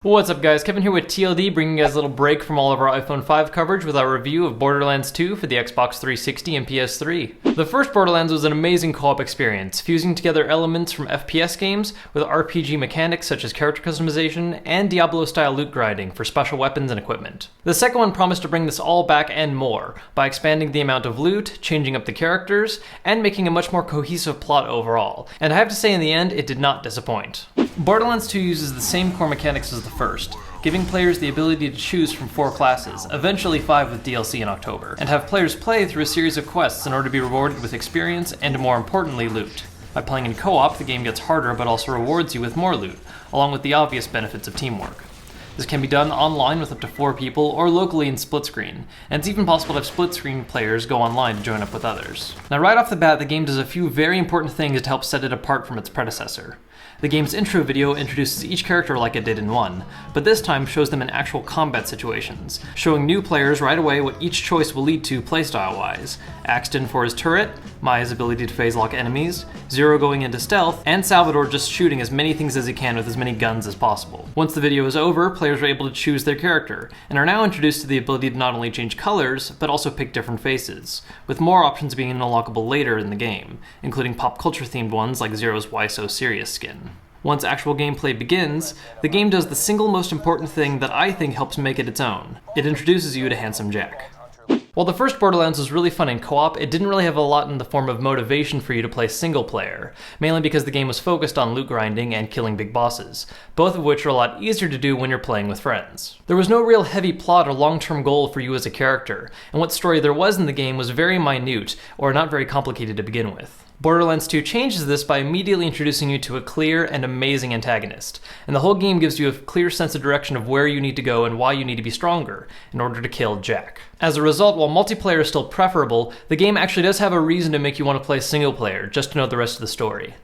What's up guys, Kevin here with TLD, bringing you guys a little break from all of our iPhone 5 coverage with our review of Borderlands 2 for the Xbox 360 and PS3. The first Borderlands was an amazing co-op experience, fusing together elements from FPS games with RPG mechanics such as character customization and Diablo-style loot grinding for special weapons and equipment. The second one promised to bring this all back and more, by expanding the amount of loot, changing up the characters, and making a much more cohesive plot overall, and I have to say in the end, it did not disappoint. Borderlands 2 uses the same core mechanics as the first, giving players the ability to choose from 4 classes, eventually 5 with DLC in October, and have players play through a series of quests in order to be rewarded with experience and, more importantly, loot. By playing in co-op, the game gets harder but also rewards you with more loot, along with the obvious benefits of teamwork. This can be done online with up to 4 people or locally in split screen, and it's even possible to have split screen players go online to join up with others. Now right off the bat, the game does a few very important things to help set it apart from its predecessor. The game's intro video introduces each character like it did in 1, but this time shows them in actual combat situations, showing new players right away what each choice will lead to playstyle-wise. Axton for his turret, Maya's ability to phase lock enemies, Zero going into stealth, and Salvador just shooting as many things as he can with as many guns as possible. Once the video is over, players are able to choose their character, and are now introduced to the ability to not only change colors, but also pick different faces, with more options being unlockable later in the game, including pop culture themed ones like Zero's Why So Serious skin. Once actual gameplay begins, the game does the single most important thing that I think helps make it its own. It introduces you to Handsome Jack. While the first Borderlands was really fun in co-op, it didn't really have a lot in the form of motivation for you to play single player, mainly because the game was focused on loot grinding and killing big bosses, both of which are a lot easier to do when you're playing with friends. There was no real heavy plot or long-term goal for you as a character, and what story there was in the game was very minute, or not very complicated to begin with. Borderlands 2 changes this by immediately introducing you to a clear and amazing antagonist, and the whole game gives you a clear sense of direction of where you need to go and why you need to be stronger in order to kill Jack. As a result, while multiplayer is still preferable, the game actually does have a reason to make you want to play single player, just to know the rest of the story.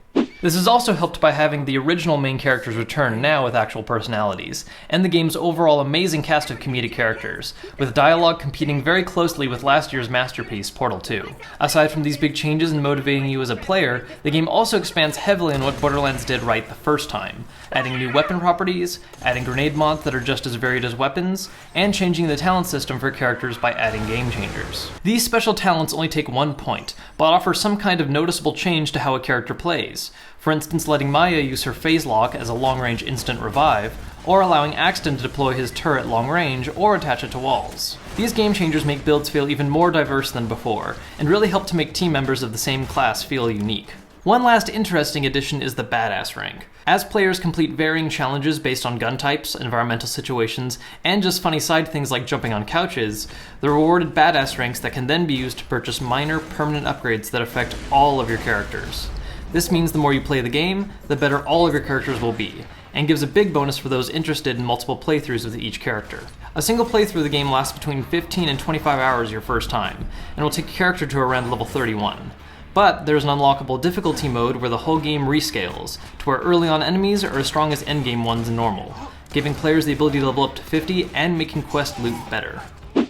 This is also helped by having the original main characters return now with actual personalities, and the game's overall amazing cast of comedic characters, with dialogue competing very closely with last year's masterpiece, Portal 2. Aside from these big changes in motivating you as a player, the game also expands heavily on what Borderlands did right the first time, adding new weapon properties, adding grenade mods that are just as varied as weapons, and changing the talent system for characters by adding game changers. These special talents only take 1 point, but offer some kind of noticeable change to how a character plays. For instance, letting Maya use her phase lock as a long-range instant revive, or allowing Axton to deploy his turret long range or attach it to walls. These game changers make builds feel even more diverse than before, and really help to make team members of the same class feel unique. One last interesting addition is the Badass rank. As players complete varying challenges based on gun types, environmental situations, and just funny side things like jumping on couches, they're rewarded Badass ranks that can then be used to purchase minor, permanent upgrades that affect all of your characters. This means the more you play the game, the better all of your characters will be, and gives a big bonus for those interested in multiple playthroughs with each character. A single playthrough of the game lasts between 15 and 25 hours your first time, and will take your character to around level 31. But there's an unlockable difficulty mode where the whole game rescales, to where early on enemies are as strong as endgame ones in normal, giving players the ability to level up to 50 and making quest loot better.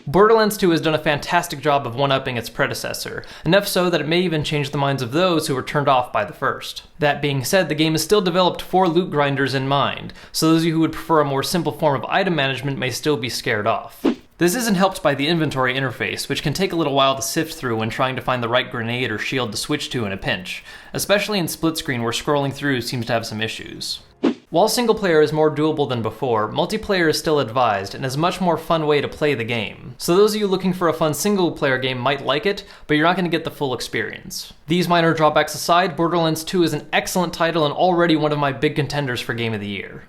Borderlands 2 has done a fantastic job of one-upping its predecessor, enough so that it may even change the minds of those who were turned off by the first. That being said, the game is still developed for loot grinders in mind, so those of you who would prefer a more simple form of item management may still be scared off. This isn't helped by the inventory interface, which can take a little while to sift through when trying to find the right grenade or shield to switch to in a pinch, especially in split screen where scrolling through seems to have some issues. While single player is more doable than before, multiplayer is still advised and is a much more fun way to play the game. So those of you looking for a fun single player game might like it, but you're not going to get the full experience. These minor drawbacks aside, Borderlands 2 is an excellent title and already one of my big contenders for Game of the Year.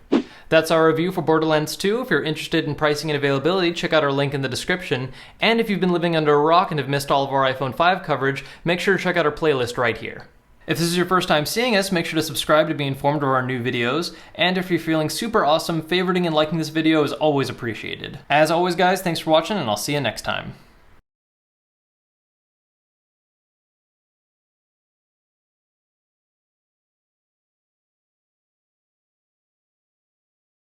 That's our review for Borderlands 2. If you're interested in pricing and availability, check out our link in the description. And if you've been living under a rock and have missed all of our iPhone 5 coverage, make sure to check out our playlist right here. If this is your first time seeing us, make sure to subscribe to be informed of our new videos, and if you're feeling super awesome, favoriting and liking this video is always appreciated. As always guys, thanks for watching and I'll see you next time.